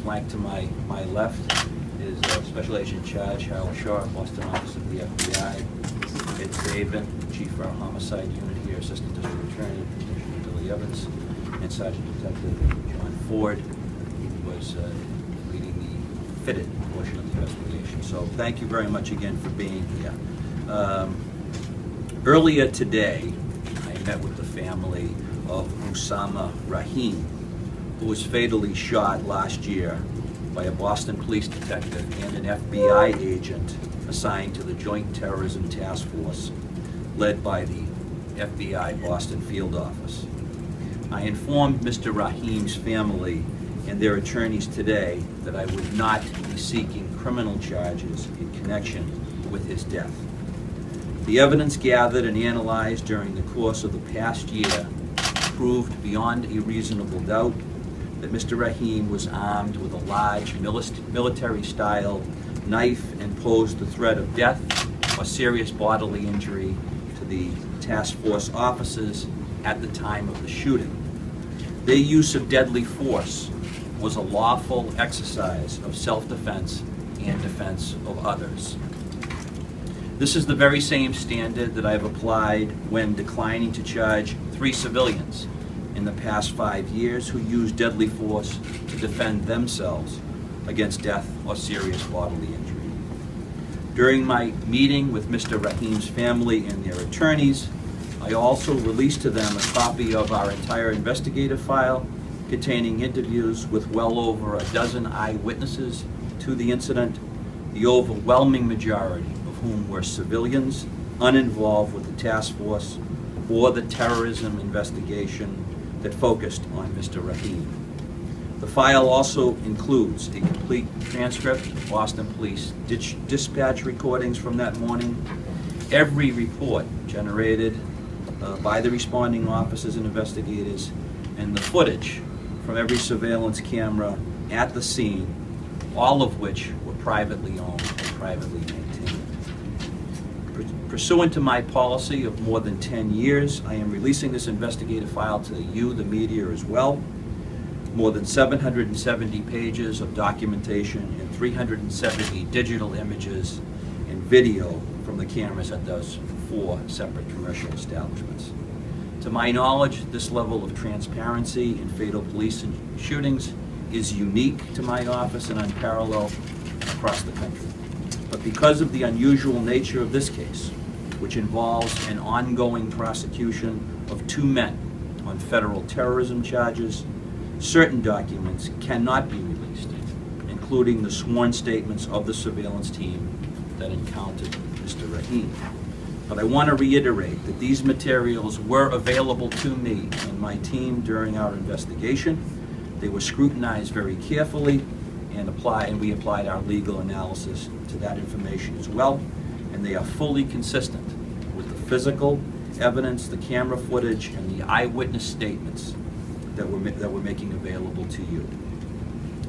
flanked to my left is Special Agent Charge Harold Shaw, Boston Office of the FBI. Ed David, Chief of our Homicide Unit here, Assistant District Attorney, Commissioner Billy Evans, and Sergeant Detective John Ford, who was leading the fitted portion of the investigation. So thank you very much again for being here. Earlier today, I met with the family of Usaamah Rahim, who was fatally shot last year by a Boston police detective and an FBI agent assigned to the Joint Terrorism Task Force led by the FBI Boston Field Office. I informed Mr. Rahim's family and their attorneys today that I would not be seeking criminal charges in connection with his death. The evidence gathered and analyzed during the course of the past year proved beyond a reasonable doubt that Mr. Rahim was armed with a large military-style knife and posed the threat of death or serious bodily injury to the task force officers at the time of the shooting. Their use of deadly force was a lawful exercise of self-defense and defense of others. This is the very same standard that I've applied when declining to charge 3 civilians in the past 5 years who used deadly force to defend themselves against death or serious bodily injury. During my meeting with Mr. Rahim's family and their attorneys, I also released to them a copy of our entire investigative file containing interviews with well over a dozen eyewitnesses to the incident, the overwhelming majority of whom were civilians uninvolved with the task force or the terrorism investigation that focused on Mr. Rahim. The file also includes a complete transcript of Boston Police dispatch recordings from that morning, every report generated by the responding officers and investigators, and the footage from every surveillance camera at the scene, all of which were privately owned and privately maintained. Pursuant to my policy of more than 10 years, I am releasing this investigative file to you, the media, as well. More than 770 pages of documentation and 370 digital images and video from the cameras at those 4 separate commercial establishments. To my knowledge, this level of transparency in fatal police shootings is unique to my office and unparalleled across the country. But because of the unusual nature of this case, which involves an ongoing prosecution of 2 men on federal terrorism charges, certain documents cannot be released, including the sworn statements of the surveillance team that encountered Mr. Rahim. But I want to reiterate that these materials were available to me and my team during our investigation. They were scrutinized very carefully and we applied our legal analysis to that information as well, and they are fully consistent with the physical evidence, the camera footage, and the eyewitness statements that we're making available to you.